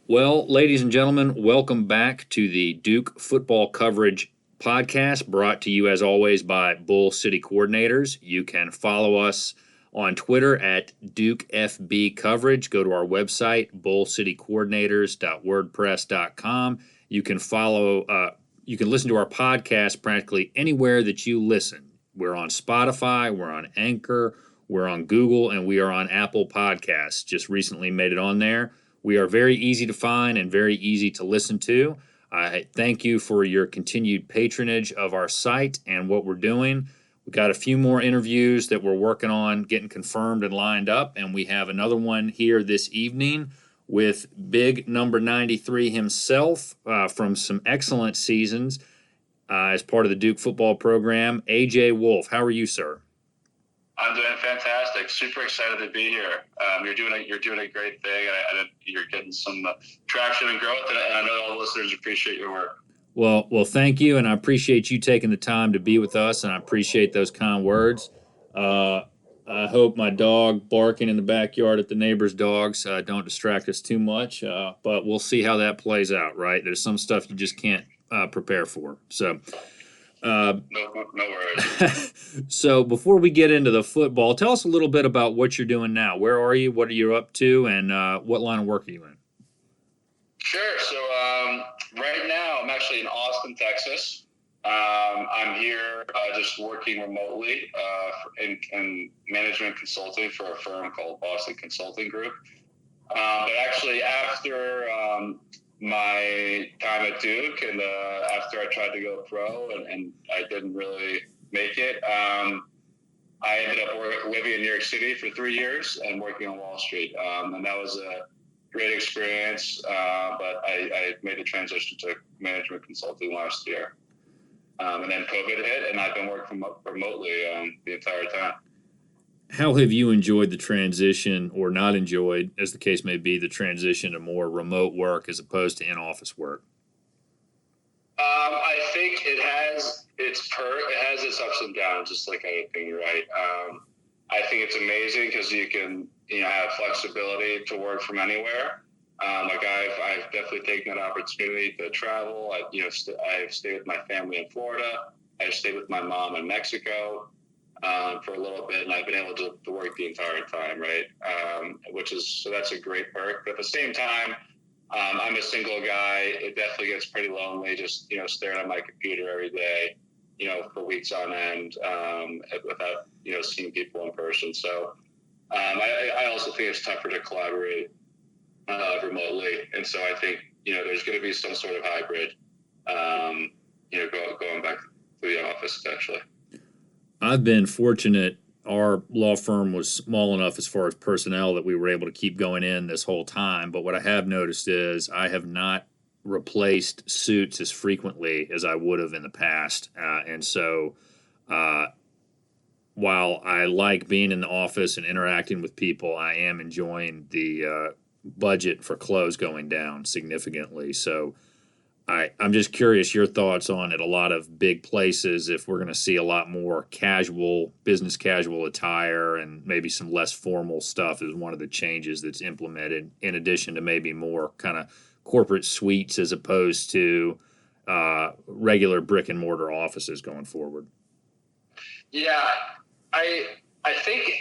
Well, ladies and gentlemen, welcome back to the Duke Football Coverage Podcast, brought to you as always by Bull City Coordinators. You can follow us on Twitter at DukeFB Coverage. Go to our website, bullcitycoordinators.wordpress.com. You can you can listen to our podcast practically anywhere that you listen. We're on Spotify, we're on Anchor, we're on Google, and we are on Apple Podcasts. Just recently made it on there. We are very easy to find and very easy to listen to. I thank you for your continued patronage of our site and what we're doing. We've got a few more interviews that we're working on getting confirmed and lined up, and we have another one here this evening with big number 93 himself from some excellent seasons as part of the Duke football program, AJ Wolf. How are you, sir? I'm doing fantastic. Super excited to be here. You're doing a great thing. You're getting some traction and growth, and I know all the listeners appreciate your work. Well, thank you, and I appreciate you taking the time to be with us, and I appreciate those kind words. I hope my dog barking in the backyard at the neighbor's dogs don't distract us too much, but we'll see how that plays out, right? There's some stuff you just can't prepare for. So. No worries. So before we get into the football, tell us a little bit about what you're doing now. Where are you? What are you up to? And what line of work are you in? Sure. So right now I'm actually in Austin, Texas. I'm here just working remotely in management consulting for a firm called Boston Consulting Group. But actually after my time at Duke and after I tried to go pro and I didn't really make it, I ended up living in New York City for 3 years and working on Wall Street. And that was a great experience, but I made the transition to management consulting last year. And then COVID hit, and I've been working remotely the entire time. How have you enjoyed the transition, or not enjoyed, as the case may be, the transition to more remote work as opposed to in-office work? I think it has its ups and downs, just like anything, right? I think it's amazing because you can have flexibility to work from anywhere. I've definitely taken that opportunity to travel. I've stayed with my family in Florida. I've stayed with my mom in Mexico for a little bit, and I've been able to work the entire time, right? So that's a great perk. But at the same time, I'm a single guy. It definitely gets pretty lonely just staring at my computer every day, for weeks on end without seeing people in person. So I also think it's tougher to collaborate remotely, and so I think there's going to be some sort of hybrid, going back to the office eventually. I've been fortunate. Our law firm was small enough as far as personnel that we were able to keep going in this whole time. But what I have noticed is I have not replaced suits as frequently as I would have in the past. And so while I like being in the office and interacting with people, I am enjoying the budget for clothes going down significantly. So I'm just curious your thoughts on it. A lot of big places, if we're going to see a lot more business casual attire and maybe some less formal stuff is one of the changes that's implemented, in addition to maybe more kind of corporate suites as opposed to regular brick and mortar offices going forward. Yeah, I think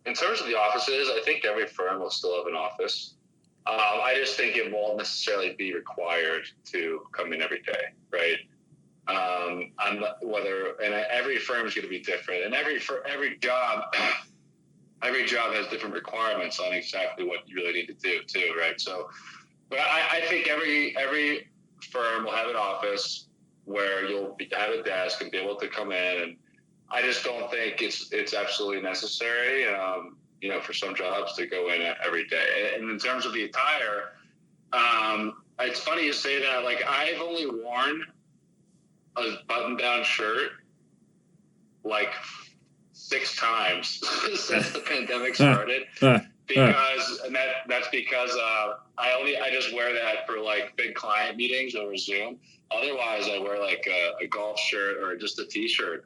in terms of the offices, I think every firm will still have an office. I just think it won't necessarily be required to come in every day, right? And every firm is going to be different, and every job has different requirements on exactly what you really need to do too, right? So, but I think every firm will have an office where you'll have a desk and be able to come in, and I just don't think it's absolutely necessary. For some jobs to go in every day. And in terms of the attire, it's funny you say that. Like, I've only worn a button-down shirt like 6 times since the pandemic started. That's because I just wear that for like big client meetings over Zoom. Otherwise, I wear like a golf shirt or just a t-shirt.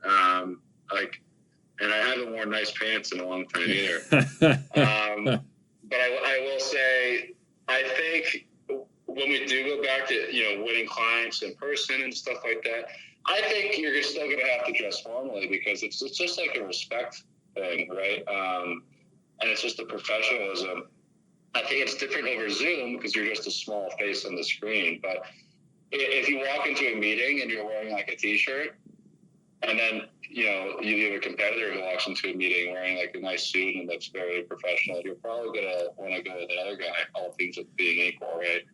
And I haven't worn nice pants in a long time either. But I will say I think when we do go back to, winning clients in person and stuff like that, I think you're still going to have to dress formally because it's just like a respect thing, right? And it's just a professionalism. I think it's different over Zoom because you're just a small face on the screen. But if you walk into a meeting and you're wearing like a t-shirt, and then, you have a competitor who walks into a meeting wearing like a nice suit and looks very professional, you're probably going to want to go with the other guy, all things being equal, right?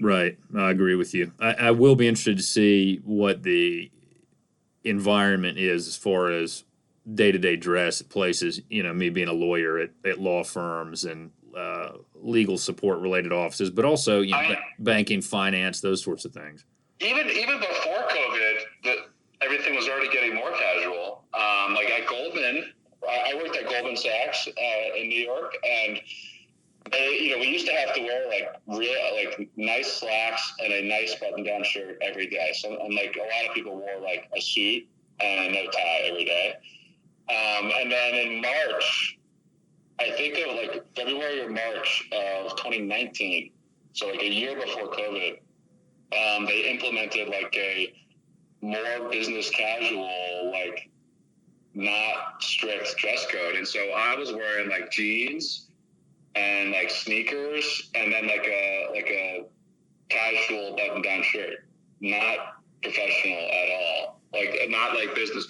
Right. I agree with you. I will be interested to see what the environment is as far as day-to-day dress at places, me being a lawyer at law firms and legal support related offices, but also banking, finance, those sorts of things. Even before COVID, everything was already getting more casual. Like at Goldman, I worked at Goldman Sachs in New York, and we used to have to wear like nice slacks and a nice button-down shirt every day. So, and like a lot of people wore like a suit and no tie every day. And then in March, I think of like February or March of 2019, so like a year before COVID, they implemented like a more business casual, like not strict dress code. And so I was wearing like jeans and like sneakers and then like a casual button-down shirt, not professional at all, like not like business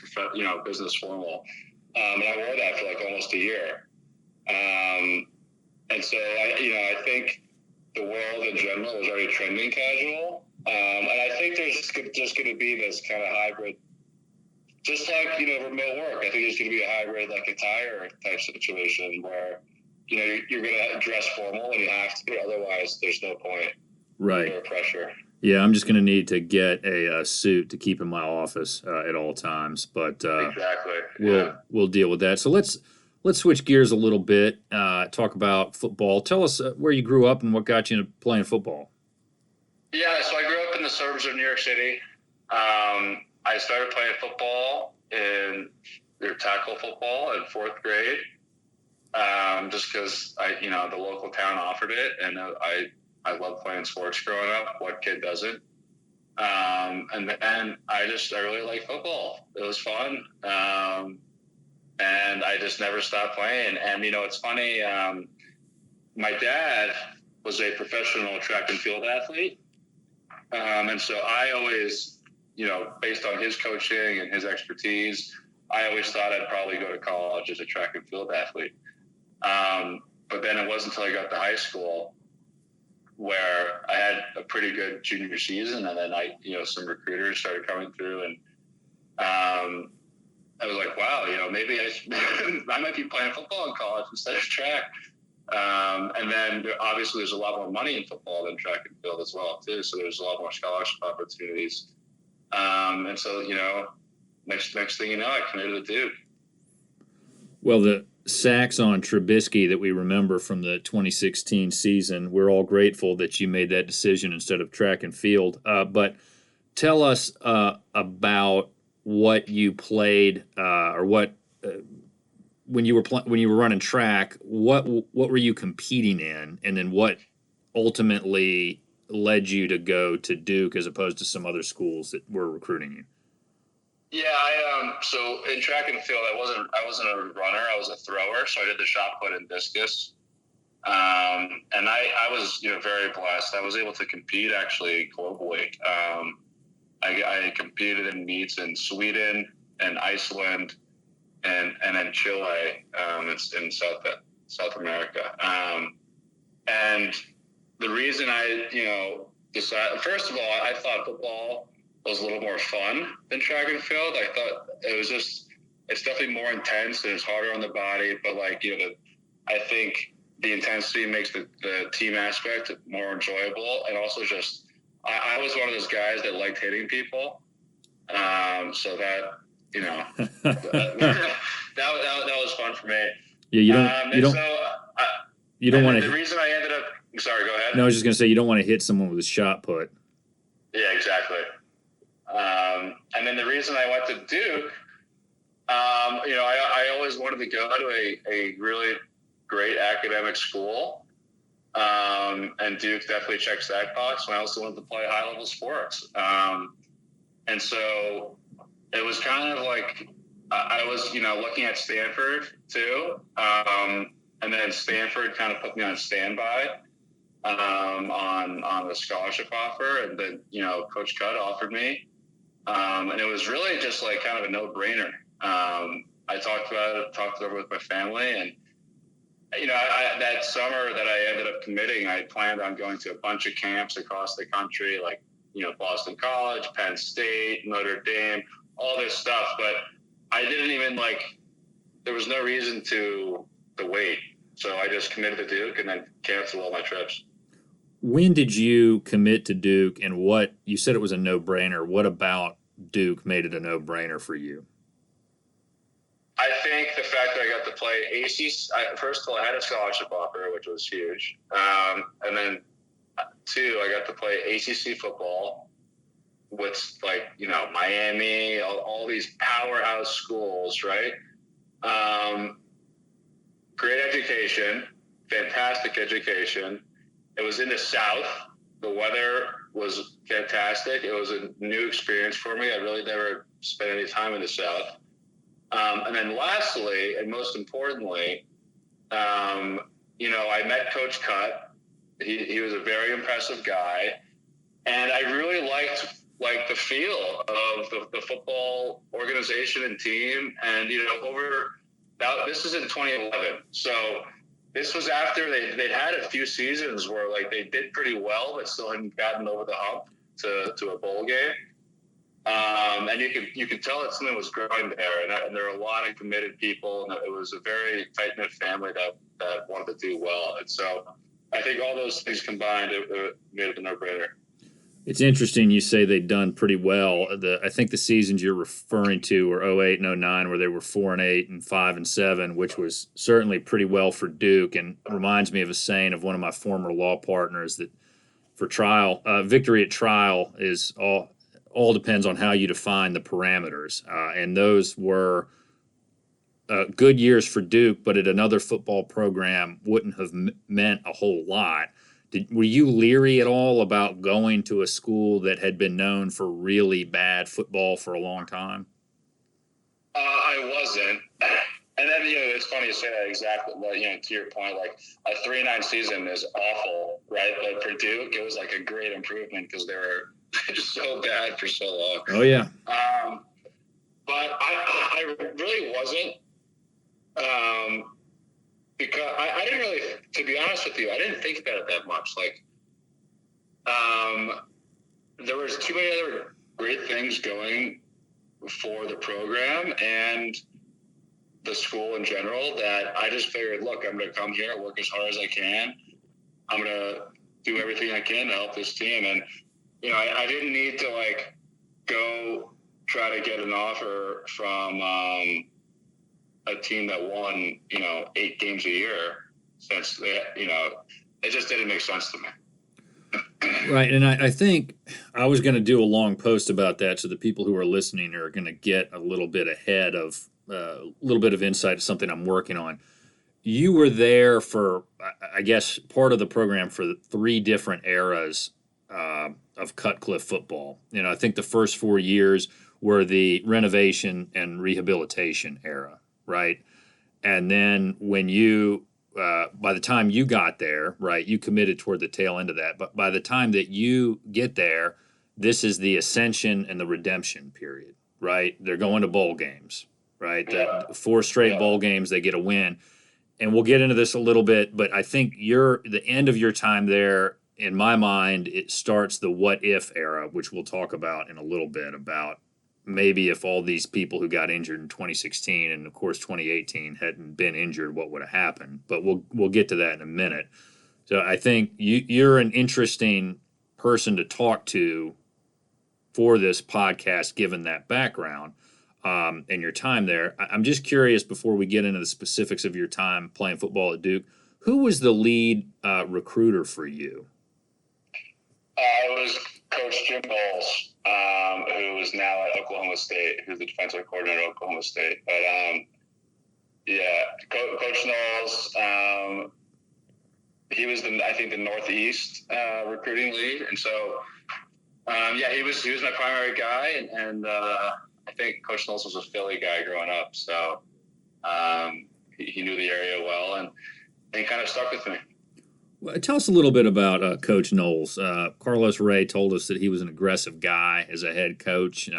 formal. And I wore that for like almost a year. And so I think the world in general was already trending casual. And I think there's just going to be this kind of hybrid, just like, remote work. I think there's going to be a hybrid, like attire type situation where, you're going to dress formal when you have to, otherwise there's no point. Right. No pressure. Yeah, I'm just going to need to get a suit to keep in my office at all times. But exactly. We'll deal with that. So let's switch gears a little bit. Talk about football. Tell us where you grew up and what got you into playing football. Yeah, so I grew up in the suburbs of New York City. I started playing football tackle football in fourth grade. Just because the local town offered it, and I loved playing sports growing up. What kid doesn't? And then I really liked football. It was fun, and I just never stopped playing. And it's funny. My dad was a professional track and field athlete, and so I always, based on his coaching and his expertise, I always thought I'd probably go to college as a track and field athlete. But then it wasn't until I got to high school where I had a pretty good junior season, and then some recruiters started coming through, and I was like, wow, maybe I might be playing football in college instead of track. And then obviously there's a lot more money in football than track and field as well too. So there's a lot more scholarship opportunities. And so, next thing you know, I committed to Duke. Well, the sacks on Trubisky that we remember from the 2016 season, we're all grateful that you made that decision instead of track and field. But tell us about what you played or what when you were running track. What were you competing in, and then what ultimately led you to go to Duke as opposed to some other schools that were recruiting you? Yeah, so in track and field, I wasn't a runner. I was a thrower, so I did the shot put and discus. And I was, very blessed. I was able to compete actually globally. I competed in meets in Sweden and Iceland and then Chile, in South America. And the reason I, decided, first of all, I thought football was a little more fun than track and field. I thought it's definitely more intense and it's harder on the body, but I think the intensity makes the team aspect more enjoyable. And also just, I was one of those guys that liked hitting people. So that, that was fun for me. Yeah, you don't want to. The reason I ended up, sorry, go ahead. No, I was just going to say you don't want to hit someone with a shot put. Yeah, exactly. And then the reason I went to Duke, I always wanted to go to a really great academic school. And Duke definitely checks that box. I also wanted to play high level sports. And so it was kind of like I was, looking at Stanford too. And then Stanford kind of put me on standby on the scholarship offer. And then, Coach Cutt offered me. And it was really just like kind of a no-brainer. I talked it over with my family, and that summer that I ended up committing, I planned on going to a bunch of camps across the country, like Boston College, Penn State, Notre Dame, all this stuff. But I didn't even there was no reason to wait, so I just committed to Duke and then canceled all my trips. When did you commit to Duke, and what you said it was a no-brainer? What about Duke made it a no-brainer for you? I think the fact that I got to play ACC, first of all, I had a scholarship offer, which was huge. And then two, I got to play ACC football with Miami, all these powerhouse schools, right? Great education, fantastic education. It was in the South. The weather was fantastic. It was a new experience for me. I really never spent any time in the South. And then lastly, and most importantly, I met Coach Cutt. He was a very impressive guy. And I really liked the feel of the football organization and team. And, this is in 2011. So this was after they'd had a few seasons where they did pretty well, but still hadn't gotten over the hump to a bowl game. And you could tell that something was growing there, and there were a lot of committed people, and it was a very tight-knit family that wanted to do well. And so I think all those things combined, it made it a no-brainer. It's interesting you say they'd done pretty well. I think the seasons you're referring to were 2008 and 2009, where they were 4-8 and 5-7, which was certainly pretty well for Duke, and reminds me of a saying of one of my former law partners that for trial, victory at trial is all depends on how you define the parameters. And those were good years for Duke, but at another football program wouldn't have meant a whole lot. Were you leery at all about going to a school that had been known for really bad football for a long time? I wasn't. And then, it's funny you say that exactly. But, to your point, a 3-9 season is awful, right? But for Duke, it was a great improvement because they were just so bad for so long. Oh, yeah. But I really wasn't. Because I didn't really, to be honest with you, I didn't think about it that much. There was too many other great things going for the program and the school in general that I just figured, look, I'm going to come here, work as hard as I can. I'm going to do everything I can to help this team. And, I didn't need to go try to get an offer from a team that won, 8 games a year, since they, it just didn't make sense to me. Right, and I think I was going to do a long post about that, so the people who are listening are going to get a little bit ahead of a little bit of insight to something I'm working on. You were there for, I guess, part of the program for 3 different eras of Cutcliffe football. I think the first 4 years were the renovation and rehabilitation era, right? And then when you, by the time you got there, right, you committed toward the tail end of that. But by the time that you get there, this is the ascension and the redemption period, right? They're going to bowl games, right? Yeah. 4 straight bowl games, they get a win. And we'll get into this a little bit, but I think the end of your time there, in my mind, it starts the what if era, which we'll talk about in a little bit, about maybe if all these people who got injured in 2016 and of course 2018 hadn't been injured, what would have happened? But we'll get to that in a minute. So I think you're an interesting person to talk to for this podcast, given that background and your time there. I'm just curious, before we get into the specifics of your time playing football at Duke, who was the lead recruiter for you? It was Coach Jim Bowles, who is now at Oklahoma State, who's the defensive coordinator at Oklahoma State. But, Coach Knowles, he was I think the Northeast recruiting lead, and so he was my primary guy, and I think Coach Knowles was a Philly guy growing up, so he knew the area well, and he kind of stuck with me. Well, tell us a little bit about Coach Knowles. Carlos Ray told us that he was an aggressive guy as a head coach.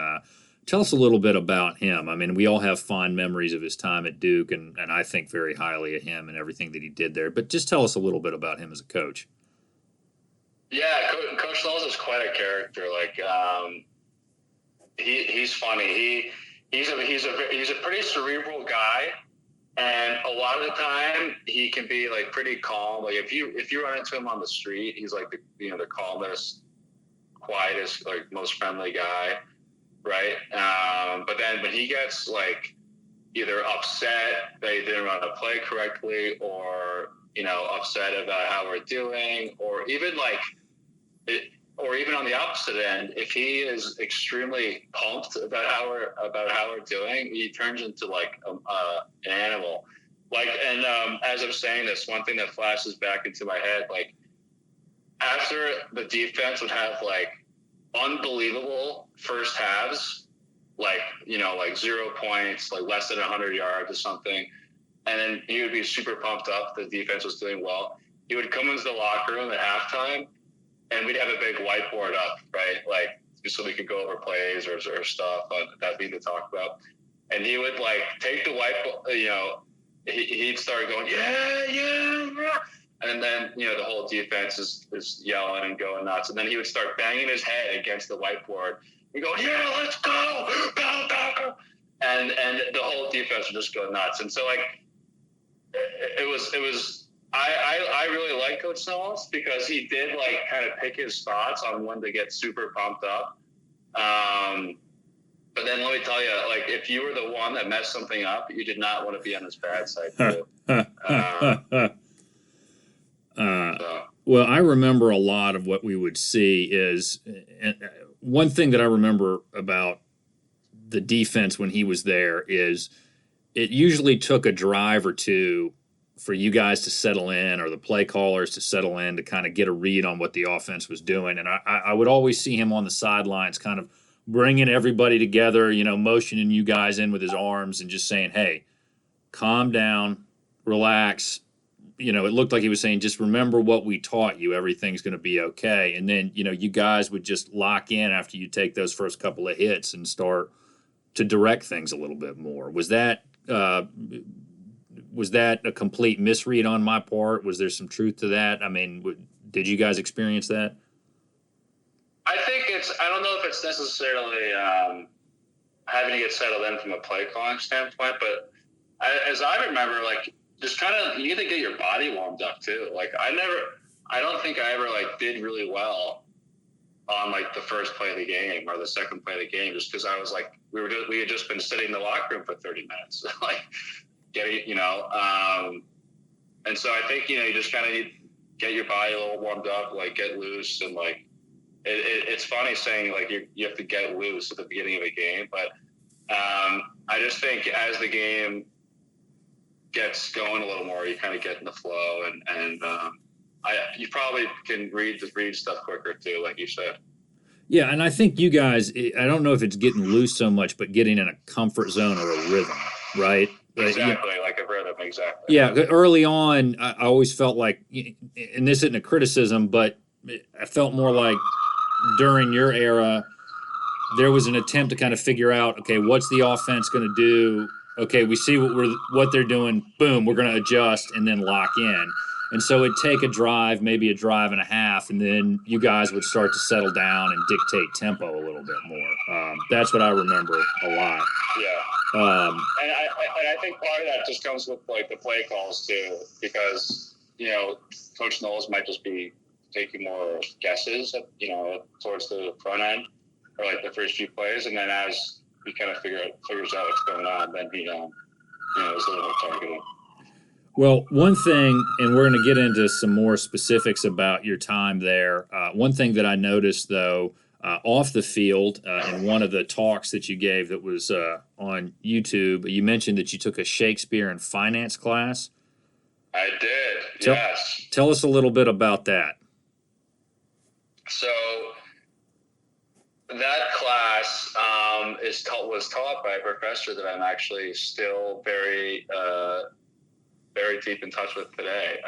Tell us a little bit about him. I mean, we all have fond memories of his time at Duke, and I think very highly of him and everything that he did there. But just tell us a little bit about him as a coach. Yeah, Coach Knowles is quite a character. Like, he's funny. He's a pretty cerebral guy, and a lot of the time he can be like pretty calm. Like if you run into him on the street, he's like the calmest, quietest, like most friendly guy, right? But then when he gets like either upset they didn't run a play correctly, or upset about how we're doing, or even or even on the opposite end, if he is extremely pumped about how we're doing, he turns into like an animal. Like, and as I'm saying this, one thing that flashes back into my head, like after the defense would have like unbelievable first halves, like 0 points, like less than 100 yards or something, and then he would be super pumped up. The defense was doing well. He would come into the locker room at halftime, and we'd have a big whiteboard up, right? Like, just so we could go over plays or stuff that we need to talk about. And he would like take the whiteboard, he'd start going, yeah. And then, the whole defense is yelling and going nuts. And then he would start banging his head against the whiteboard. He'd go, yeah, let's go. Go. And the whole defense would just go nuts. And so like, it was, I really like Coach Knowles because he did like kind of pick his spots on when to get super pumped up. But then let me tell you, like if you were the one that messed something up, you did not want to be on his bad side too. Well, I remember a lot of what we would see is one thing that I remember about the defense when he was there is it usually took a drive or two for you guys to settle in, or the play callers to settle in, to kind of get a read on what the offense was doing. And I would always see him on the sidelines kind of bringing everybody together, motioning you guys in with his arms and just saying, hey, calm down, relax. It looked like he was saying, just remember what we taught you. Everything's going to be okay. And then, you guys would just lock in after you take those first couple of hits and start to direct things a little bit more. Was that a complete misread on my part? Was there some truth to that? I mean, did you guys experience that? I think I don't know if it's necessarily having to get settled in from a play calling standpoint, but as I remember, like just kind of, you need to get your body warmed up too. Like I don't think I ever like did really well on like the first play of the game or the second play of the game, just because I was like, we had just been sitting in the locker room for 30 minutes, like and so I think, you just kind of need to get your body a little warmed up, like get loose. And like, it's funny saying like you have to get loose at the beginning of a game, but I just think as the game gets going a little more, you kind of get in the flow, and you probably can read stuff quicker too, like you said. Yeah, and I think you guys, I don't know if it's getting loose so much, but getting in a comfort zone or a rhythm, right? Exactly, like a rhythm, exactly. Yeah, early on, I always felt like, and this isn't a criticism, but I felt more like during your era, there was an attempt to kind of figure out, okay, what's the offense going to do? Okay, we see what they're doing. Boom, we're going to adjust and then lock in. And so it'd take a drive, maybe a drive and a half, and then you guys would start to settle down and dictate tempo a little bit more. That's what I remember a lot. Yeah. And I think part of that just comes with like the play calls too, because Coach Knowles might just be taking more guesses, towards the front end or like the first few plays, and then as he kind of figures out what's going on, then he is a little more targeted. Well, one thing, and we're going to get into some more specifics about your time there. One thing that I noticed, though, off the field, in one of the talks that you gave that was on YouTube, you mentioned that you took a Shakespeare and finance class. I did. Tell Yes. tell us a little bit about that. So that class was taught by a professor that I'm actually still very deep in touch with today.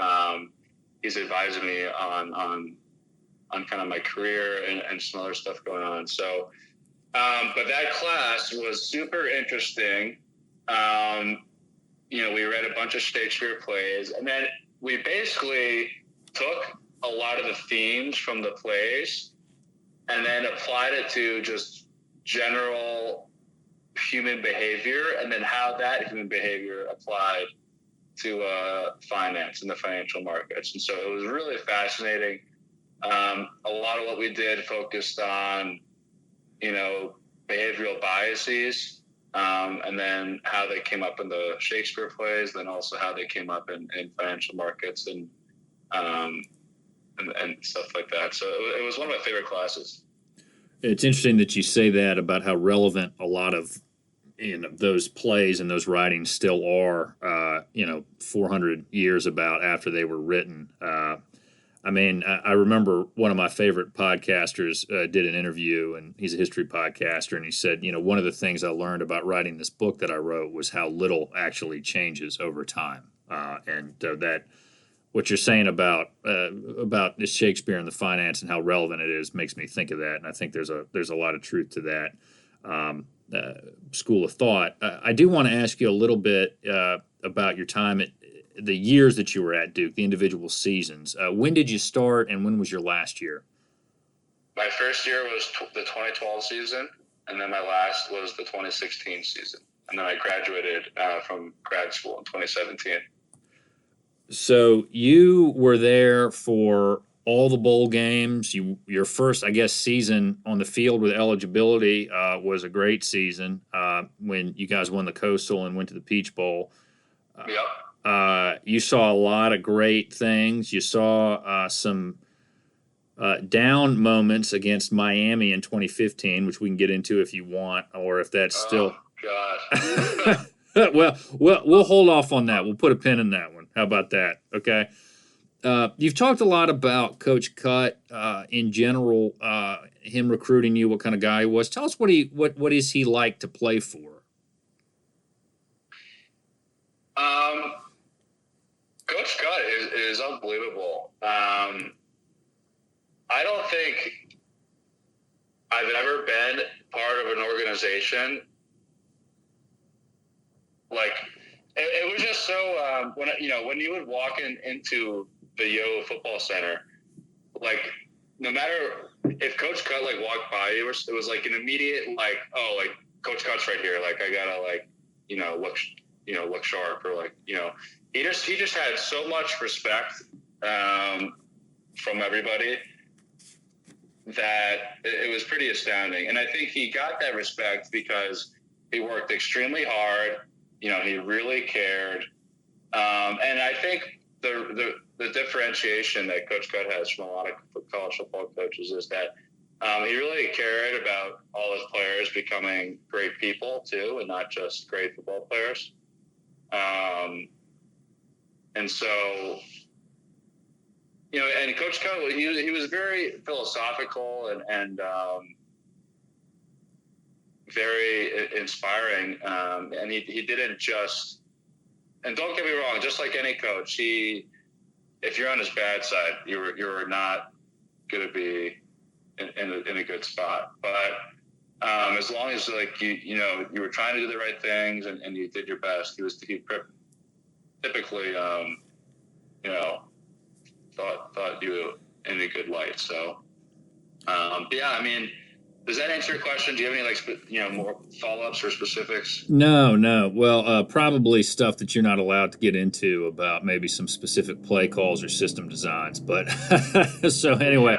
He's advising me on kind of my career and some other stuff going on. So, but that class was super interesting. We read a bunch of Shakespeare plays, and then we basically took a lot of the themes from the plays and then applied it to just general human behavior, and then how that human behavior applied to finance and the financial markets. And so it was really fascinating. A lot of what we did focused on, behavioral biases, and then how they came up in the Shakespeare plays, then also how they came up in financial markets and stuff like that. So it was one of my favorite classes. It's interesting that you say that about how relevant a lot of those plays and those writings still are. 400 years about after they were written. I remember one of my favorite podcasters did an interview, and he's a history podcaster, and he said, one of the things I learned about writing this book that I wrote was how little actually changes over time, and that what you're saying about this Shakespeare and the finance and how relevant it is makes me think of that, and I think there's a lot of truth to that school of thought. I do want to ask you a little bit about your time at the years that you were at Duke, the individual seasons. When did you start, and when was your last year? My first year was the 2012 season, and then my last was the 2016 season. And then I graduated from grad school in 2017. So you were there for all the bowl games. Your first, I guess, season on the field with eligibility was a great season when you guys won the Coastal and went to the Peach Bowl. Yep. You saw a lot of great things. You saw some down moments against Miami in 2015, which we can get into if you want, or if that's still. Oh, God. well, we'll hold off on that. We'll put a pin in that one. How about that? Okay. You've talked a lot about Coach Cut in general, him recruiting you, what kind of guy he was. Tell us what is he like to play for? Coach Cut is unbelievable. I don't think I've ever been part of an organization like it was just so when you would walk into the Yo Football Center, like no matter if Coach Cut walked by you, it was like an immediate Coach Cut's right here, like I gotta look sharp, or he just had so much respect from everybody that it was pretty astounding. And I think he got that respect because he worked extremely hard. He really cared. And I think the differentiation that Coach Cut has from a lot of college football coaches is that he really cared about all his players becoming great people too, and not just great football players. And so, and Coach Cut, he was very philosophical and very inspiring. And he didn't just, and don't get me wrong, just like any coach, if you're on his bad side, you're not going to be in a good spot. But as long as you were trying to do the right things and you did your best, he typically thought you in a good light. So does that answer your question? Do you have any more follow-ups or specifics? No. Well, probably stuff that you're not allowed to get into about maybe some specific play calls or system designs. But so anyway,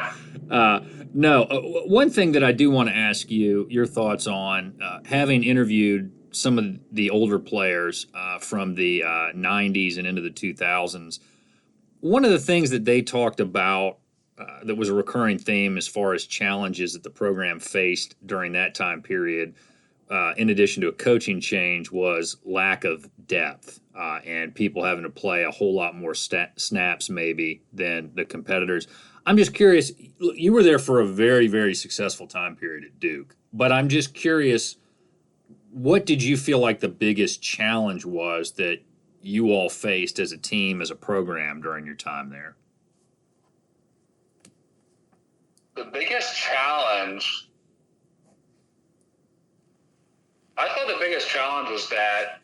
no. One thing that I do want to ask you your thoughts on, having interviewed some of the older players from the 90s and into the 2000s, one of the things that they talked about that was a recurring theme as far as challenges that the program faced during that time period in addition to a coaching change, was lack of depth and people having to play a whole lot more snaps maybe than the competitors. I'm just curious. You were there for a very, very successful time period at Duke, but I'm just curious, what did you feel like the biggest challenge was that you all faced as a team, as a program during your time there? The biggest challenge, I thought the biggest challenge was that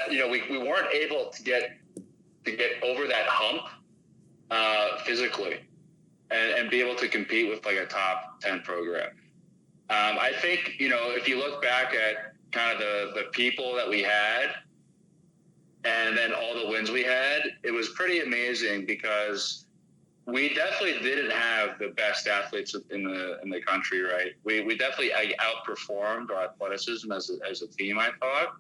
we weren't able to get over that hump physically and be able to compete with like a top 10 program. I think, if you look back at kind of the people that we had and then all the wins we had, it was pretty amazing because we definitely didn't have the best athletes in the country, right? We definitely outperformed our athleticism as a team, I thought.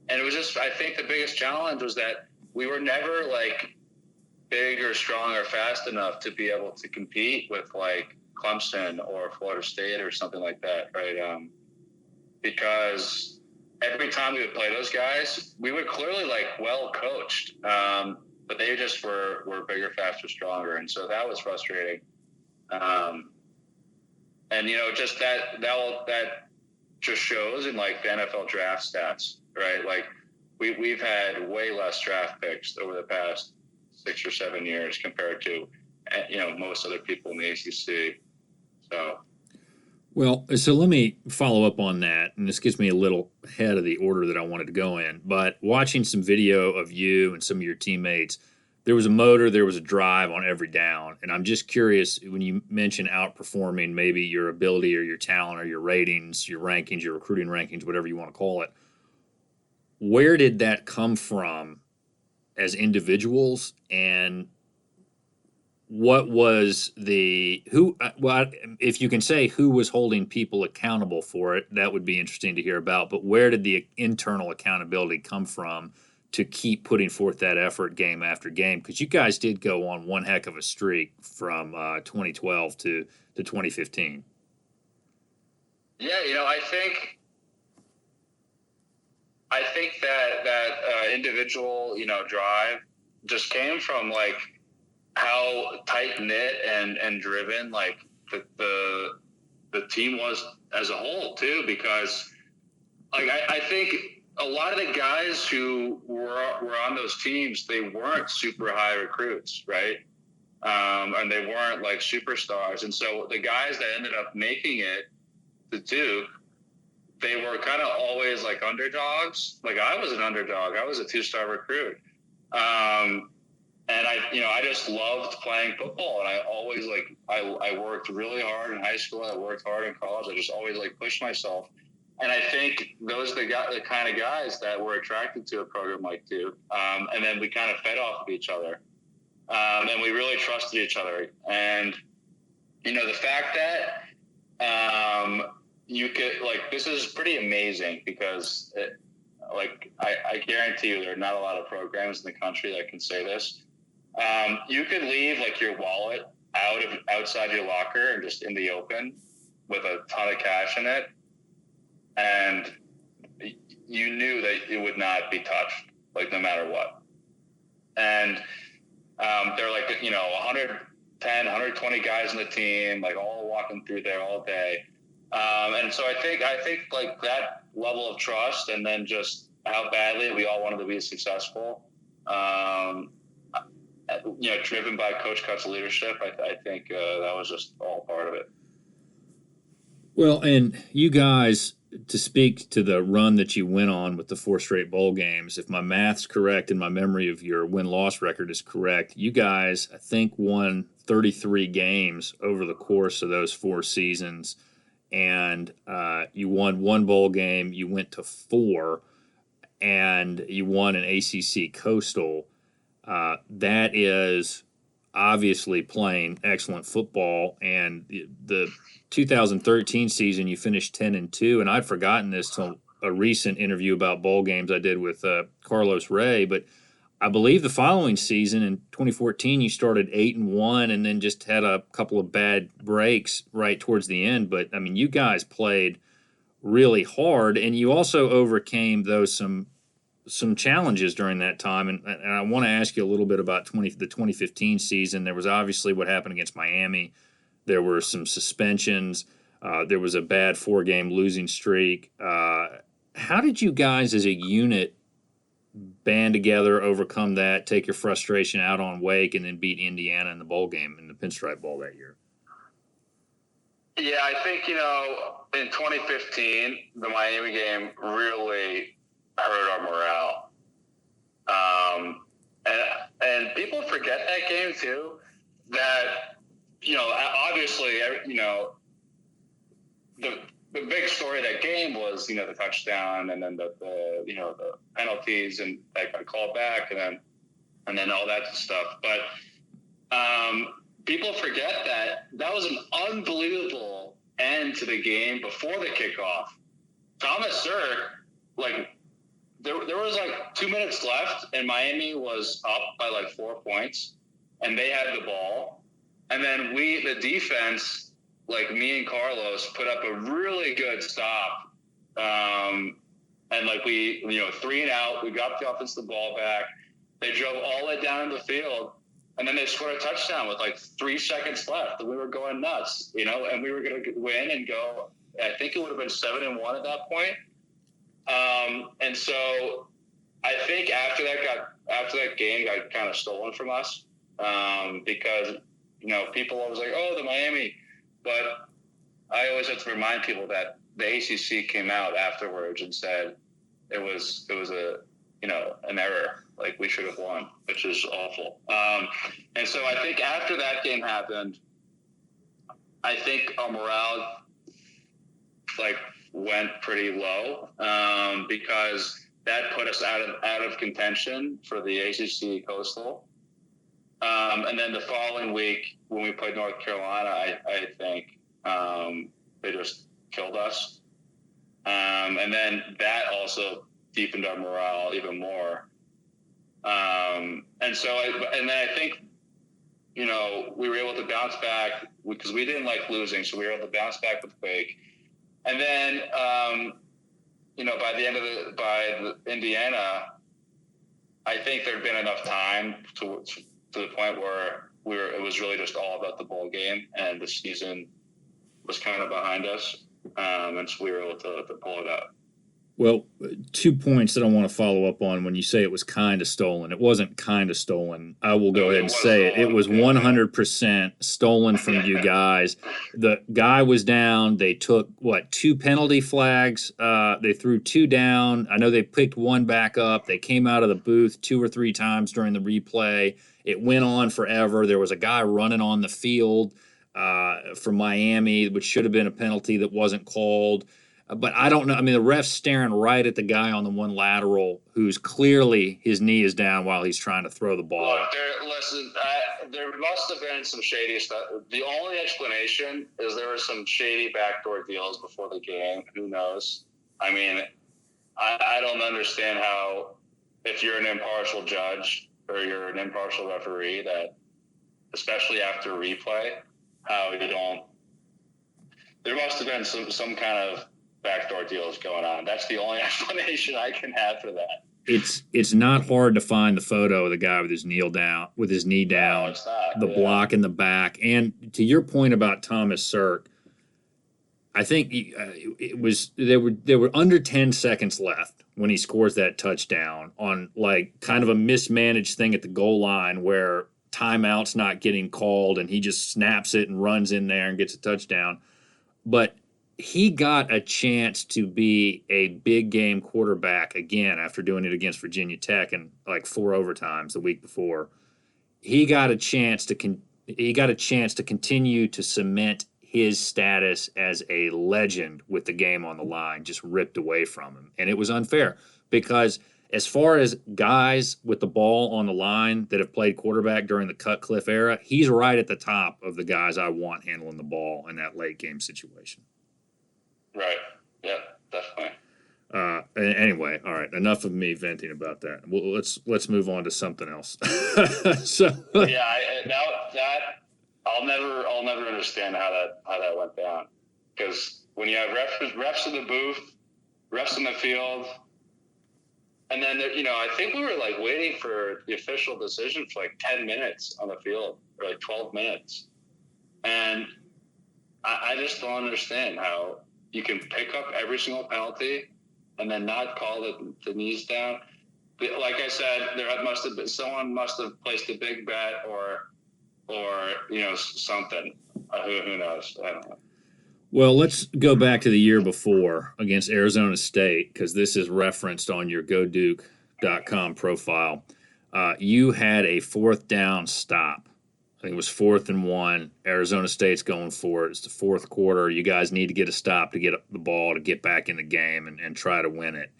And it was just, I think the biggest challenge was that we were never like big or strong or fast enough to be able to compete with like Clemson or Florida State or something like that, right? Because every time we would play those guys, we were clearly like well coached, but they just were bigger, faster, stronger, and so that was frustrating. And just that just shows in like the NFL draft stats, right? Like we've had way less draft picks over the past 6 or 7 years compared to most other people in the ACC. So let me follow up on that, and this gets me a little ahead of the order that I wanted to go in. But watching some video of you and some of your teammates, there was a motor, there was a drive on every down. And I'm just curious, when you mention outperforming maybe your ability or your talent or your ratings, your rankings, your recruiting rankings, whatever you want to call it, where did that come from as individuals, and what was if you can say who was holding people accountable for it, that would be interesting to hear about. But where did the internal accountability come from to keep putting forth that effort game after game? Because you guys did go on one heck of a streak from 2012 to 2015. Yeah, I think that individual, drive just came from like how tight knit and driven like the team was as a whole too, because like I think a lot of the guys who were on those teams, they weren't super high recruits, right? And they weren't like superstars, and so the guys that ended up making it to Duke, they were kind of always like underdogs. Like I was an underdog. I was a 2-star recruit. And I just loved playing football, and I always I worked really hard in high school. I worked hard in college. I just always pushed myself. And I think those are the kind of guys that were attracted to a program like Duke. And then we kind of fed off of each other. And we really trusted each other. And, the fact that you could, this is pretty amazing because, I guarantee you there are not a lot of programs in the country that can say this. You could leave, your wallet outside your locker and just in the open with a ton of cash in it, and you knew that it would not be touched, no matter what. And they're 110, 120 guys on the team, all walking through there all day. And so I think that level of trust, and then just how badly we all wanted to be successful, driven by Coach Cut's leadership, I think that was just all part of it. Well, and you guys, to speak to the run that you went on with the 4 straight bowl games, if my math's correct and my memory of your win-loss record is correct, you guys, I think, won 33 games over the course of those 4 seasons, and you won 1 bowl game, you went to 4, and you won an ACC Coastal. That is obviously playing excellent football, and the 2013 season you finished 10-2, and I'd forgotten this till a recent interview about bowl games I did with Carlos Ray, but I believe the following season in 2014, you started 8-1, and then just had a couple of bad breaks right towards the end. But I mean, you guys played really hard, and you also overcame those some challenges during that time. And I want to ask you a little bit about the 2015 season. There was obviously what happened against Miami. There were some suspensions. There was a bad 4-game losing streak. How did you guys as a unit band together, overcome that, take your frustration out on Wake, and then beat Indiana in the bowl game in the Pinstripe Bowl that year? Yeah, I think, in 2015, the Miami game really hurt our morale. And people forget that game too, that, obviously, the big story of that game was, the touchdown, and then the penalties, and that got called back, and then all that stuff. But people forget that was an unbelievable end to the game before the kickoff. Thomas Sirk, there was 2 minutes left, and Miami was up by 4 points, and they had the ball, and then the defense, me and Carlos, put up a really good stop. And we 3 and out, we got the offensive ball back. They drove all the way down the field, and then they scored a touchdown with 3 seconds left, and we were going nuts, and we were going to win and go. I think it would have been 7-1 at that point. And so I think after that game got kind of stolen from us, because people always oh, the Miami. But I always have to remind people that the ACC came out afterwards and said it was an error. We should have won, which is awful. And so I think after that game happened, I think our morale went pretty low, because that put us out of contention for the ACC Coastal. And then the following week, when we played North Carolina, I think they just killed us. And then that also deepened our morale even more. And then I think, we were able to bounce back because we didn't like losing, so we were able to bounce back with Wake. And then, by Indiana, I think there'd been enough time to the point where it was really just all about the bowl game, and the season was kind of behind us, and so we were able to pull it out. Well, 2 points that I want to follow up on when you say it was kind of stolen. It wasn't kind of stolen. I will go ahead and say it. It was 100% stolen from you guys. The guy was down. They took, 2 penalty flags? They threw 2 down. I know they picked 1 back up. They came out of the booth 2 or 3 times during the replay. It went on forever. There was a guy running on the field from Miami, which should have been a penalty that wasn't called. But I don't know. I mean, the ref's staring right at the guy on the one lateral who's clearly his knee is down while he's trying to throw the ball. Look, there must have been some shady stuff. The only explanation is there were some shady backdoor deals before the game. Who knows? I mean, I don't understand how, if you're an impartial judge or you're an impartial referee, that, especially after replay, how you don't. There must have been some kind of backdoor deals going on. That's the only explanation I can have for that. It's not hard to find the photo of the guy with his knee down, No, it's not. the block in the back. And to your point about Thomas Sirk, I think there were under 10 seconds left when he scores that touchdown on kind of a mismanaged thing at the goal line where timeout's not getting called and he just snaps it and runs in there and gets a touchdown. But he got a chance to be a big game quarterback again after doing it against Virginia Tech in 4 overtimes the week before. He got a chance to continue to cement his status as a legend with the game on the line just ripped away from him. And it was unfair because as far as guys with the ball on the line that have played quarterback during the Cutcliffe era, he's right at the top of the guys I want handling the ball in that late game situation. Right. Yeah, definitely. Anyway, all right. Enough of me venting about that. Well, let's move on to something else. So Yeah, that I'll never understand how that went down, because when you have refs in the booth, refs in the field, and then I think we were like waiting for the official decision for like 10 minutes on the field, or like 12 minutes, and I just don't understand how you can pick up every single penalty and then not call the knees down. Like I said, someone must have placed a big bet, or something. Who knows? I don't know. well, let's go back to the year before against Arizona State, because this is referenced on your GoDuke.com profile. You had a fourth down stop. I think it was 4th and 1. Arizona State's going for it. It's the fourth quarter. You guys need to get a stop to get the ball to get back in the game and try to win it.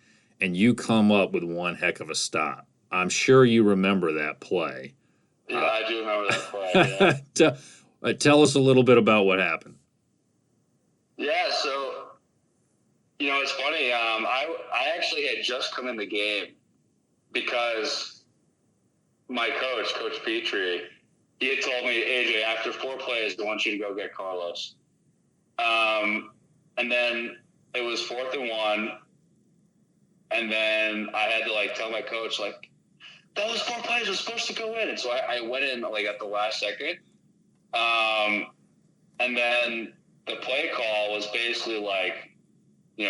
And you come up with one heck of a stop. I'm sure you remember that play. Yeah, I do remember that play. Yeah. Tell us a little bit about what happened. Yeah, so it's funny. I actually had just come in the game because my Coach Petrie, he had told me, AJ, after 4 plays, I want you to go get Carlos. And then it was 4th and 1, and then I had to tell my coach those 4 plays were supposed to go in, and so I went in at the last second. And then the play call was basically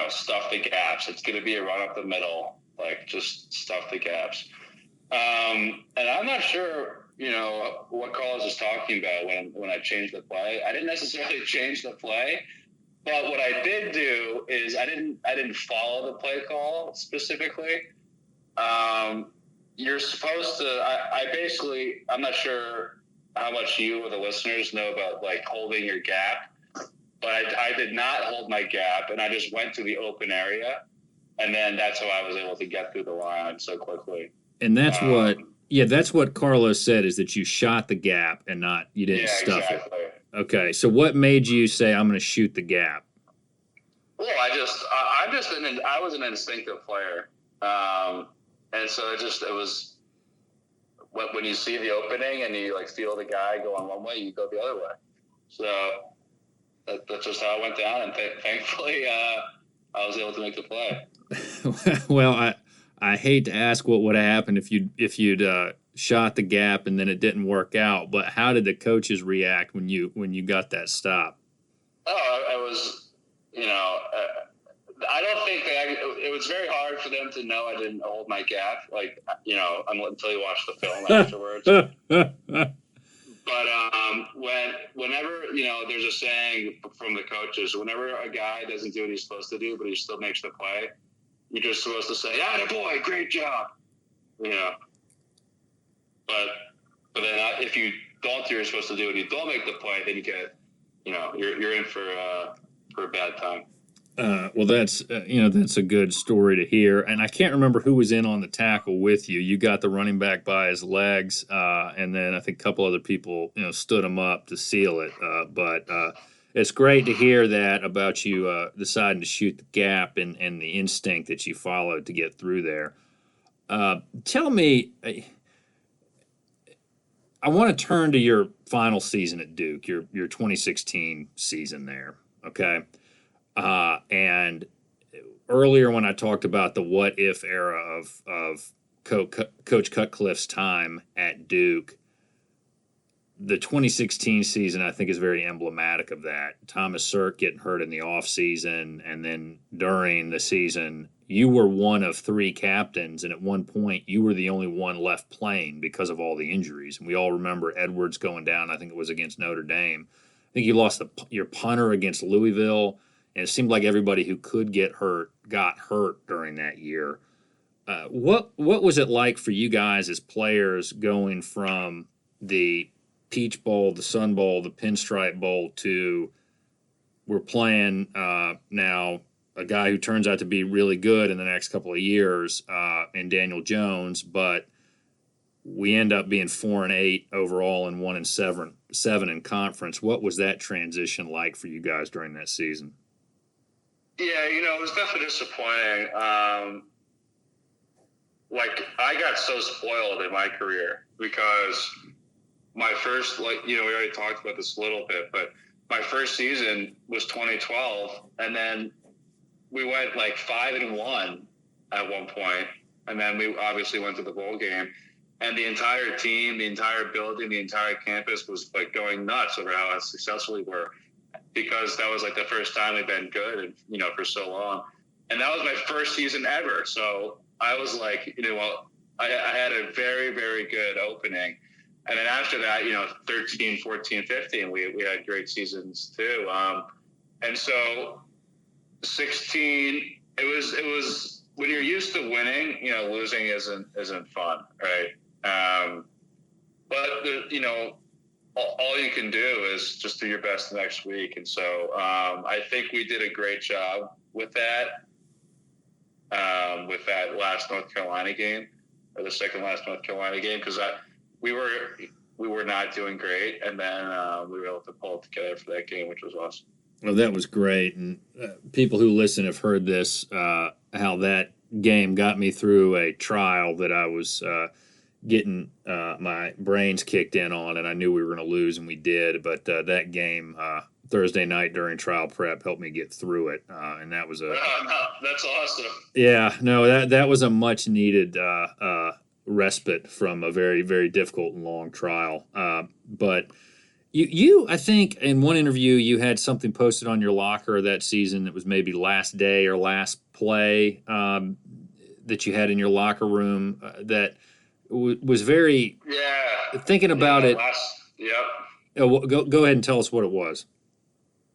stuff the gaps. It's going to be a run up the middle, just stuff the gaps. And I'm not sure, what Carlos is talking about when I changed the play. I didn't necessarily change the play, but what I did do is I didn't follow the play call specifically. You're supposed to. I'm not sure how much you or the listeners know about holding your gap, but I did not hold my gap, and I just went to the open area, and then that's how I was able to get through the line so quickly. And that's that's what Carlos said, is that you shot the gap and you didn't stuff exactly. it. Okay, so what made you say, I'm going to shoot the gap? Well, I was an instinctive player, and so it was when you see the opening and you feel the guy going one way, you go the other way. So that's just how it went down, and thankfully I was able to make the play. Well, I hate to ask what would have happened if you'd shot the gap and then it didn't work out, but how did the coaches react when you got that stop? Oh, it was, I don't think it was very hard for them to know I didn't hold my gap, until you watch the film afterwards. But whenever there's a saying from the coaches, whenever a guy doesn't do what he's supposed to do, but he still makes the play, you're just supposed to say, "Atta boy, great job," But then if you don't do what you're supposed to do and you don't make the play, then you get, you're in for a bad time. Well, that's that's a good story to hear, and I can't remember who was in on the tackle with you. You got the running back by his legs, and then I think a couple other people stood him up to seal it. But it's great to hear that about you deciding to shoot the gap and the instinct that you followed to get through there. Tell me, I want to turn to your final season at Duke, your 2016 season there. Okay. And earlier when I talked about the what if era of Coach Cutcliffe's time at Duke, the 2016 season I think is very emblematic of that. Thomas Sirk getting hurt in the offseason, and then during the season, you were one of 3 captains, and at one point you were the only one left playing because of all the injuries. And we all remember Edwards going down. I think it was against Notre Dame. I think you lost your punter against Louisville. And it seemed like everybody who could get hurt got hurt during that year. What was it like for you guys as players going from the Peach Bowl, the Sun Bowl, the Pinstripe Bowl to we're playing now a guy who turns out to be really good in the next couple of years in Daniel Jones, but we end up being 4-8 overall and 1-7 in conference. What was that transition like for you guys during that season? Yeah, it was definitely disappointing. Like I got so spoiled in my career because my first, like, we already talked about this a little bit, but my first season was 2012, and then we went like 5-1 at one point, and then we obviously went to the bowl game, and the entire team, the entire building, the entire campus was like going nuts over how successful we were, because that was like the first time we'd been good, and for so long, and that was my first season ever. So I was like, I had a very, very good opening. And then after that, 13, 14, 15, we had great seasons too. And so 16, it was when you're used to winning, losing isn't fun, right? But all you can do is just do your best the next week. And so I think we did a great job with that last North Carolina game, or the second last North Carolina game, because we were not doing great, and then we were able to pull it together for that game, which was awesome. Well, that was great, and people who listen have heard this, how that game got me through a trial that I was getting my brains kicked in on, and I knew we were going to lose, and we did. But that game Thursday night during trial prep helped me get through it, and that was that's awesome. Yeah, no, that was a much needed respite from a very, very difficult and long trial. But I think in one interview you had something posted on your locker that season that was maybe last day or last play that you had in your locker room that was very. Yeah. Thinking about it. Yep. Go ahead and tell us what it was.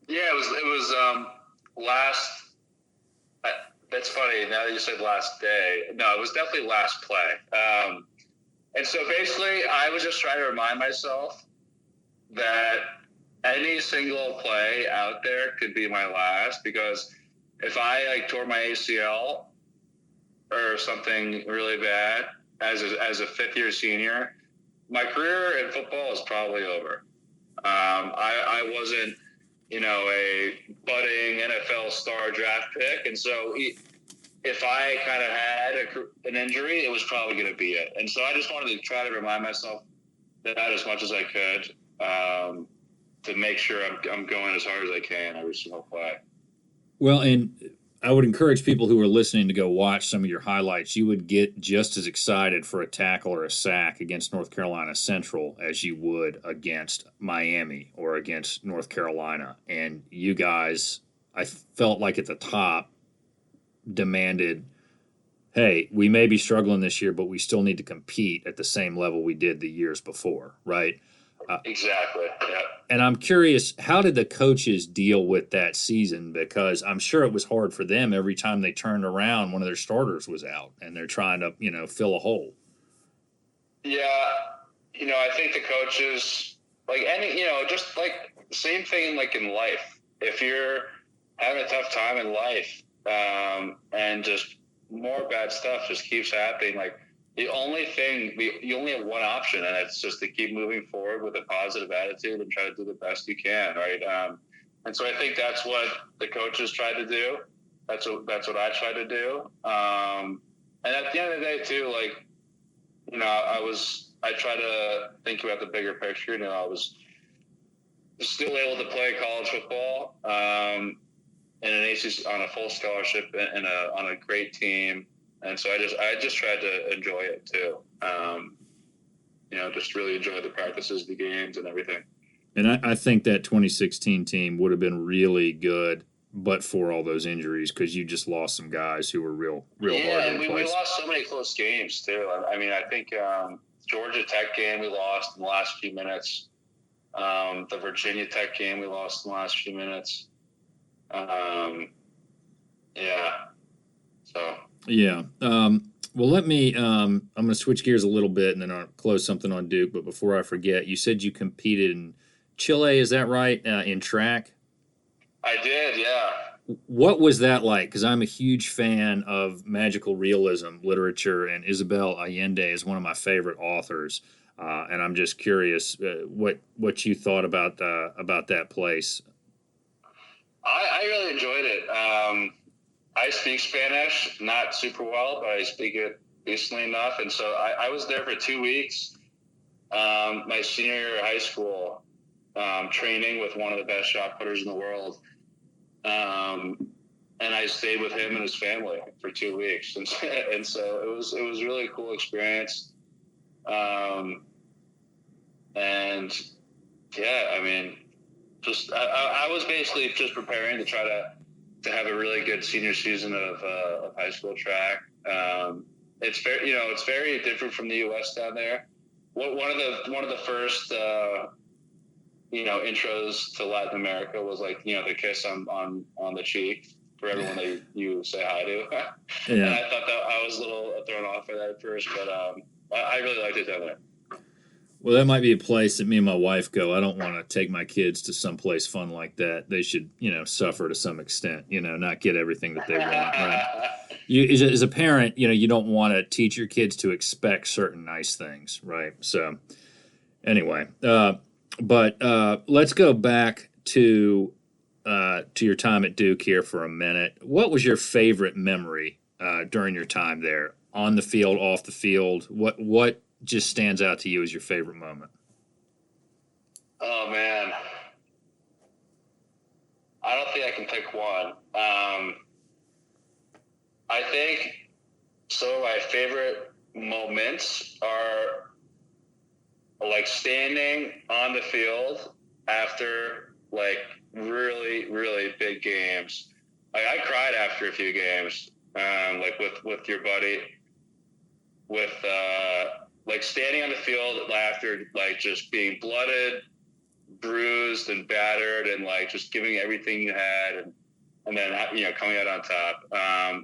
Yeah, it was last. That's funny. Now that you said last day, no, it was definitely last play. And so basically, I was just trying to remind myself that any single play out there could be my last, because if I tore my ACL or something really bad as a fifth-year senior, my career in football is probably over. I wasn't, a budding NFL star draft pick, and so if I kind of had an injury, it was probably going to be it. And so I just wanted to try to remind myself that as much as I could, to make sure I'm going as hard as I can every single play. Well, and I would encourage people who are listening to go watch some of your highlights. You would get just as excited for a tackle or a sack against North Carolina Central as you would against Miami or against North Carolina. And you guys, I felt like at the top, demanded, hey, we may be struggling this year, but we still need to compete at the same level we did the years before, right? Exactly. Yeah. And I'm curious, how did the coaches deal with that season? Because I'm sure it was hard for them every time they turned around, one of their starters was out, and they're trying to, fill a hole. Yeah, I think the coaches, like just like same thing like in life. If you're having a tough time in life, and just more bad stuff just keeps happening, like you only have one option, and it's just to keep moving forward with a positive attitude and try to do the best you can, right? And so I think that's what the coaches tried to do. That's what I tried to do. And at the end of the day, too, like, I try to think about the bigger picture. I was still able to play college football, in an ACC on a full scholarship and on a great team. And so I just tried to enjoy it too. Just really enjoy the practices, the games, and everything. And I think that 2016 team would have been really good, but for all those injuries, because you just lost some guys who were real hard to replace. We lost so many close games too. I mean, I think Georgia Tech game we lost in the last few minutes. The Virginia Tech game we lost in the last few minutes. Yeah. So. Yeah. Well, let me. I'm going to switch gears a little bit, and then I'll close something on Duke. But before I forget, you said you competed in Chile. Is that right? In track. I did. Yeah. What was that like? Because I'm a huge fan of magical realism literature, and Isabel Allende is one of my favorite authors. And I'm just curious what you thought about that place. I really enjoyed it. I speak Spanish, not super well, but I speak it decently enough. And so I was there for 2 weeks, my senior year of high school, training with one of the best shot putters in the world. And I stayed with him and his family for 2 weeks. And so it was really a cool experience. And yeah, I mean, I was basically just preparing to try to have a really good senior season of high school track. It's very different from the U.S. down there. One of the first intros to Latin America was like the kiss on the cheek for everyone that you say hi to. Yeah. And I thought that I was a little thrown off by that at first, but I really liked it down there. Well, that might be a place that me and my wife go. I don't want to take my kids to some place fun like that. They should, suffer to some extent, not get everything that they want, right? You, as a parent, you don't want to teach your kids to expect certain nice things, right? So, anyway, but let's go back to your time at Duke here for a minute. What was your favorite memory during your time there, on the field, off the field? What just stands out to you as your favorite moment? Oh man, I don't think I can pick one. I think some of my favorite moments are like standing on the field after like really, really big games. Like I cried after a few games, like with your buddy, with like standing on the field after like just being blooded, bruised, and battered, and like just giving everything you had, and then coming out on top.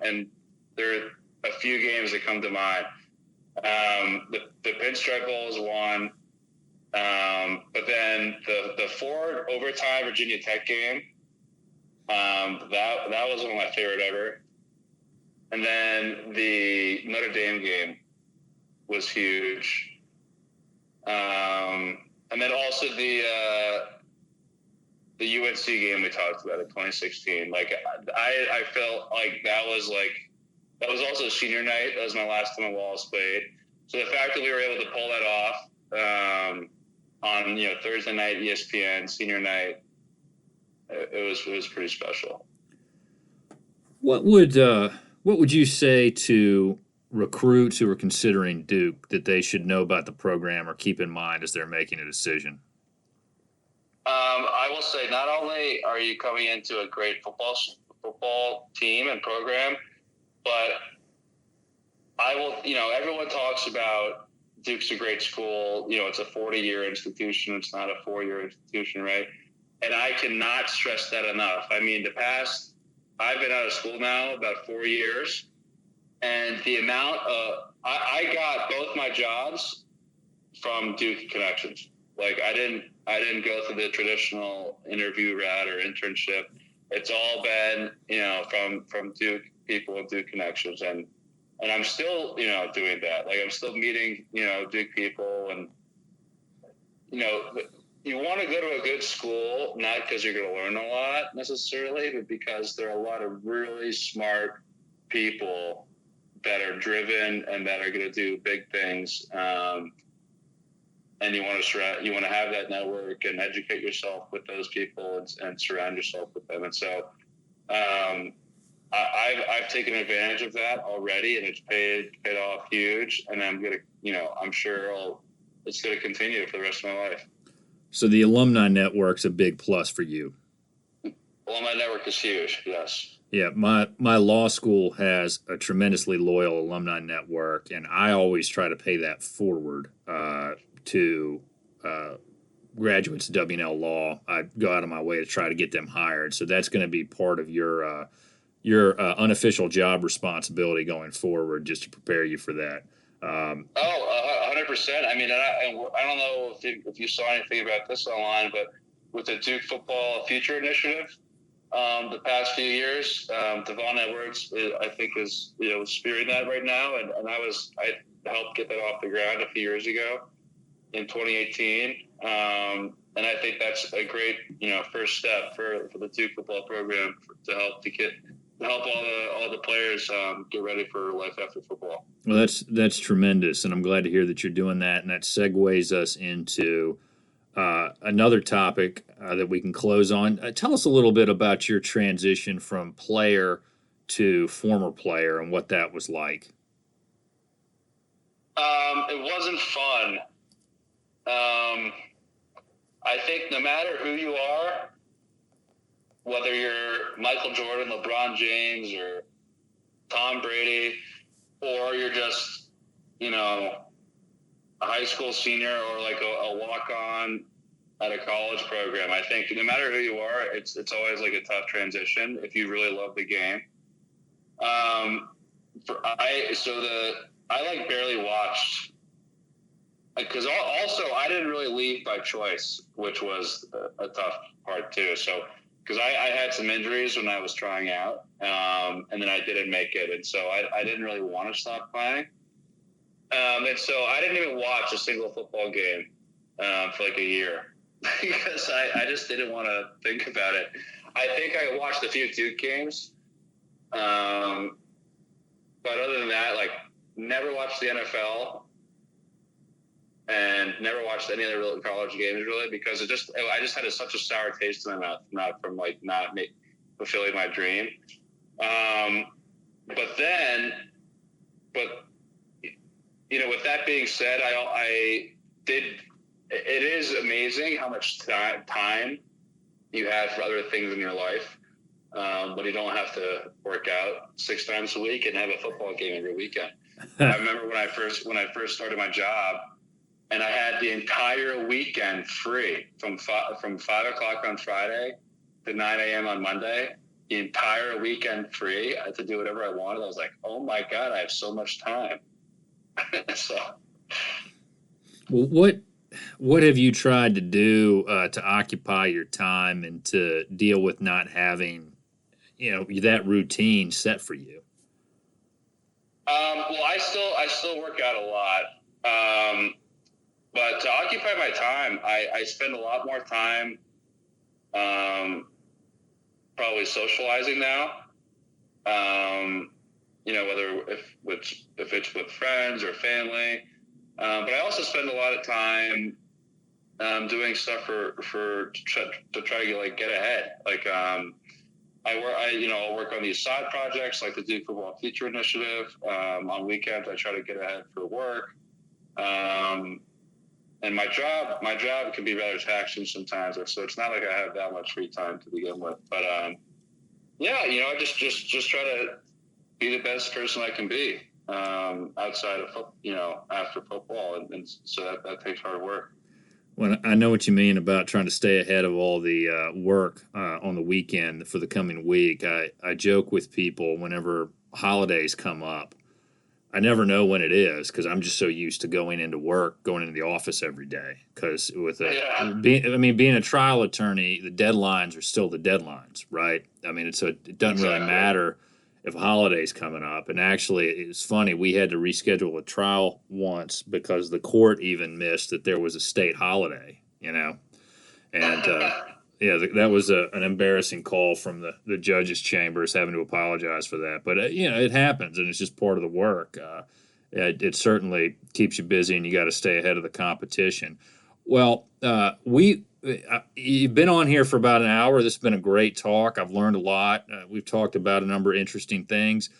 And there are a few games that come to mind. The Pinstripe Bowl is one, but then the Ford overtime Virginia Tech game, that was one of my favorite ever. And then the Notre Dame game was huge. And then also the UNC game we talked about in 2016. Like I felt like that was also senior night. That was my last time at Wallace played. So the fact that we were able to pull that off on Thursday night ESPN senior night, it was pretty special. What would you say to recruits who are considering Duke that they should know about the program or keep in mind as they're making a decision? I will say not only are you coming into a great football team and program, but everyone talks about Duke's a great school. It's a 40-year institution. It's not a 4-year institution, right? And I cannot stress that enough. I mean, I've been out of school now about 4 years, and the amount I got both my jobs from Duke connections. Like I didn't go through the traditional interview route or internship. It's all been from Duke people and Duke connections, and I'm still doing that. Like I'm still meeting Duke people, and you want to go to a good school not because you're going to learn a lot necessarily, but because there are a lot of really smart people that are driven and that are going to do big things. And you want to have that network and educate yourself with those people and surround yourself with them. And so I've taken advantage of that already, and it's paid off huge. And I'm sure it's going to continue for the rest of my life. So the alumni network's a big plus for you. Alumni network is huge. Yes. Yeah, my law school has a tremendously loyal alumni network, and I always try to pay that forward to graduates of W&L Law. I go out of my way to try to get them hired. So that's going to be part of your unofficial job responsibility going forward, just to prepare you for that. 100%. I mean, I don't know if you saw anything about this online, but with the Duke Football Future Initiative, the past few years, Devon Edwards, I think, is spearheading that right now, and I helped get that off the ground a few years ago in 2018, and And I think that's a great, first step for the Duke football program to help all the players get ready for life after football. Well, that's tremendous, and I'm glad to hear that you're doing that, and that segues us into another topic that we can close on. Tell us a little bit about your transition from player to former player and what that was like. It wasn't fun. I think no matter who you are, whether you're Michael Jordan, LeBron James, or Tom Brady, or you're just, a high school senior or like a walk-on at a college program, I think no matter who you are, it's always like a tough transition if you really love the game. I like barely watched, because also I didn't really leave by choice, which was a tough part too. So because I had some injuries when I was trying out, and then I didn't make it, and so I didn't really want to stop playing, and so I didn't even watch a single football game for like a year because I just didn't want to think about it. I think I watched a few Duke games, but other than that, like never watched the NFL. And never watched any other real college games really, because I just had such a sour taste in my mouth, not from like not fulfilling my dream. But with that being said, it is amazing how much time you have for other things in your life, but you don't have to work out 6 times a week and have a football game every weekend. I remember when I first started my job, and I had the entire weekend free from 5 o'clock on Friday to 9 a.m. on Monday. The entire weekend free. I had to do whatever I wanted. I was like, oh my God, I have so much time. So, well, what have you tried to do to occupy your time and to deal with not having, that routine set for you? Well, I still work out a lot. But to occupy my time, I spend a lot more time probably socializing now. Whether if it's with friends or family. But I also spend a lot of time doing stuff to try to get ahead. Like I'll work on these side projects like the Duke Football Future Initiative. On weekends, I try to get ahead for work. And my job can be rather taxing sometimes, so it's not like I have that much free time to begin with. But I just try to be the best person I can be outside of after football, and so that takes hard work. Well, I know what you mean about trying to stay ahead of all the work on the weekend for the coming week. I joke with people whenever holidays come up. I never know when it is because I'm just so used to going into the office every day. Because being a trial attorney, the deadlines are still the deadlines, right? I mean, it doesn't really matter if a holiday's coming up. And actually, it's funny, we had to reschedule a trial once because the court even missed that there was a state holiday, and that was an embarrassing call from the judge's chambers, having to apologize for that. But it happens, and it's just part of the work. It certainly keeps you busy, and you got to stay ahead of the competition. Well, you've been on here for about an hour. This has been a great talk. I've learned a lot. We've talked about a number of interesting things.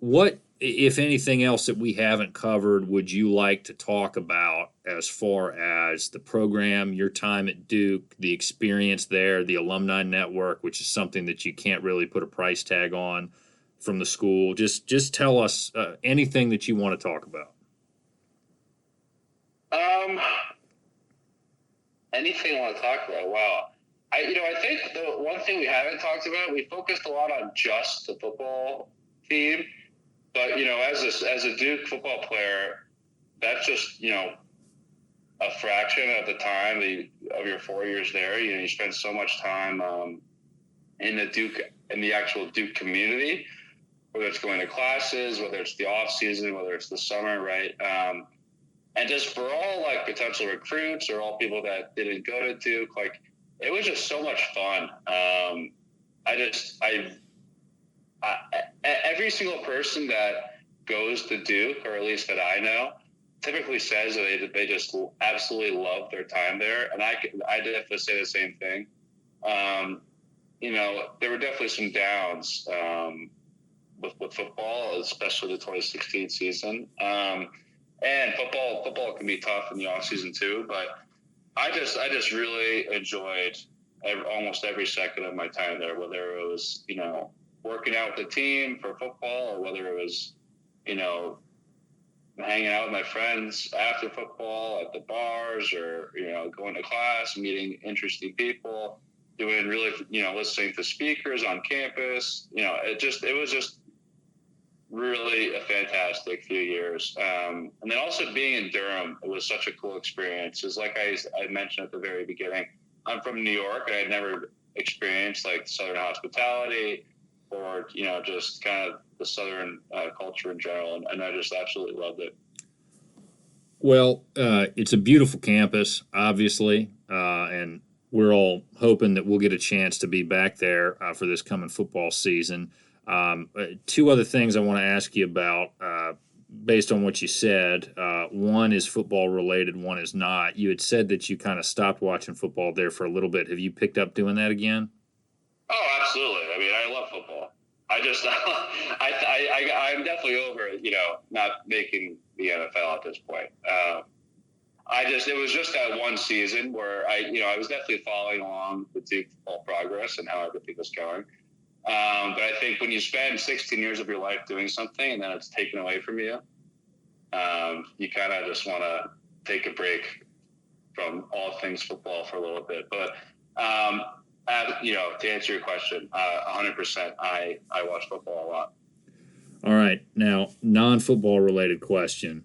What, if anything else that we haven't covered, would you like to talk about as far as the program, your time at Duke, the experience there, the alumni network, which is something that you can't really put a price tag on from the school? Just tell us anything that you want to talk about. Anything I want to talk about? Wow. I think the one thing we haven't talked about, we focused a lot on just the football team. But, as a Duke football player, that's just, a fraction of the time of your 4 years there. You spend so much time in the actual Duke community, whether it's going to classes, whether it's the off season, whether it's the summer, right? And just for all like potential recruits or all people that didn't go to Duke, like it was just so much fun. I every single person that goes to Duke, or at least that I know, typically says that they just absolutely love their time there, and I definitely say the same thing. There were definitely some downs with football, especially the 2016 season. And football can be tough in the off season too, but I just really enjoyed almost every second of my time there, whether it was, working out with the team for football, or whether it was, hanging out with my friends after football at the bars, or, going to class, meeting interesting people, doing really, listening to speakers on campus. It was just really a fantastic few years. And then also being in Durham, it was such a cool experience. It's like I mentioned at the very beginning, I'm from New York, and I'd never experienced like Southern hospitality, or, just kind of the Southern culture in general. And I just absolutely loved it. Well, it's a beautiful campus, obviously, and we're all hoping that we'll get a chance to be back there for this coming football season. Two other things I want to ask you about based on what you said. One is football related, one is not. You had said that you kind of stopped watching football there for a little bit. Have you picked up doing that again? Oh, absolutely. I mean, I love football. I'm definitely over, not making the NFL at this point. It was just that one season where I was definitely following along with the football progress and how everything was going. But I think when you spend 16 years of your life doing something and then it's taken away from you, you kind of just want to take a break from all things football for a little bit. But, to answer your question, 100%, I watch football a lot. All right. Now, non-football related question.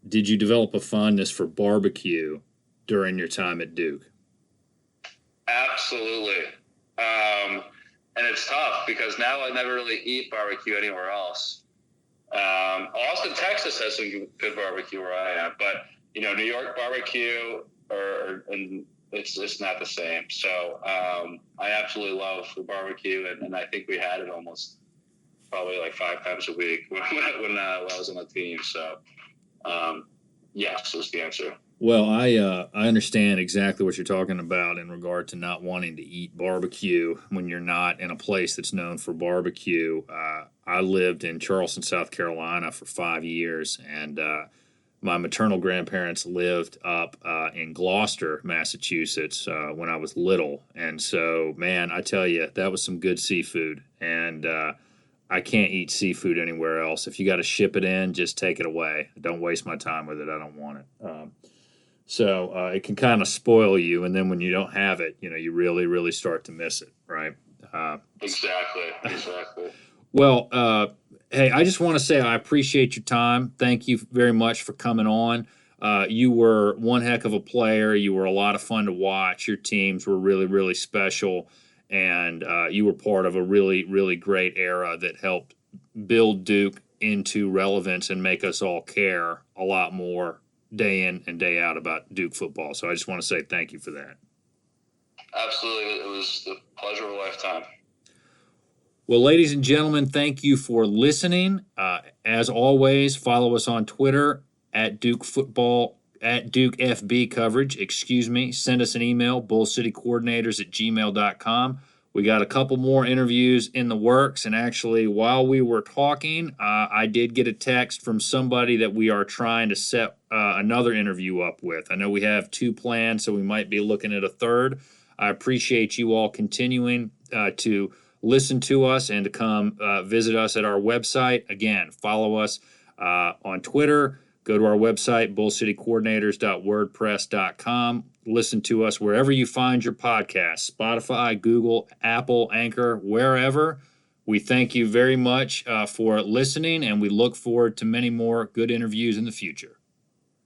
Did you develop a fondness for barbecue during your time at Duke? Absolutely. And it's tough because now I never really eat barbecue anywhere else. Austin, Texas has some good barbecue where I am, but New York barbecue and it's not the same. So I absolutely love the barbecue, and I think we had it almost probably like 5 times a week when I was on the team. So yes, is the answer. Well, I understand exactly what you're talking about in regard to not wanting to eat barbecue when you're not in a place that's known for barbecue. I lived in Charleston, South Carolina for 5 years, and my maternal grandparents lived up in Gloucester, Massachusetts when I was little. And so, man, I tell you, that was some good seafood. And I can't eat seafood anywhere else. If you got to ship it in, just take it away. Don't waste my time with it. I don't want it. So it can kind of spoil you, and then when you don't have it, you really, really start to miss it, right? Exactly. Well, hey, I just want to say I appreciate your time. Thank you very much for coming on. You were one heck of a player. You were a lot of fun to watch. Your teams were really, really special, and you were part of a really, really great era that helped build Duke into relevance and make us all care a lot more day in and day out about Duke football. So I just want to say thank you for that. Absolutely. It was the pleasure of a lifetime. Well, ladies and gentlemen, thank you for listening. As always, follow us on Twitter at Duke Football, at Duke FB coverage, Send us an email, bullcitycoordinators@gmail.com. We got a couple more interviews in the works, and actually, while we were talking, I did get a text from somebody that we are trying to set another interview up with. I know we have 2 planned, so we might be looking at a third. I appreciate you all continuing to listen to us and to come visit us at our website. Again, follow us on Twitter. Go to our website, bullcitycoordinators.wordpress.com. Listen to us wherever you find your podcasts, Spotify, Google, Apple, Anchor, wherever. We thank you very much for listening, and we look forward to many more good interviews in the future.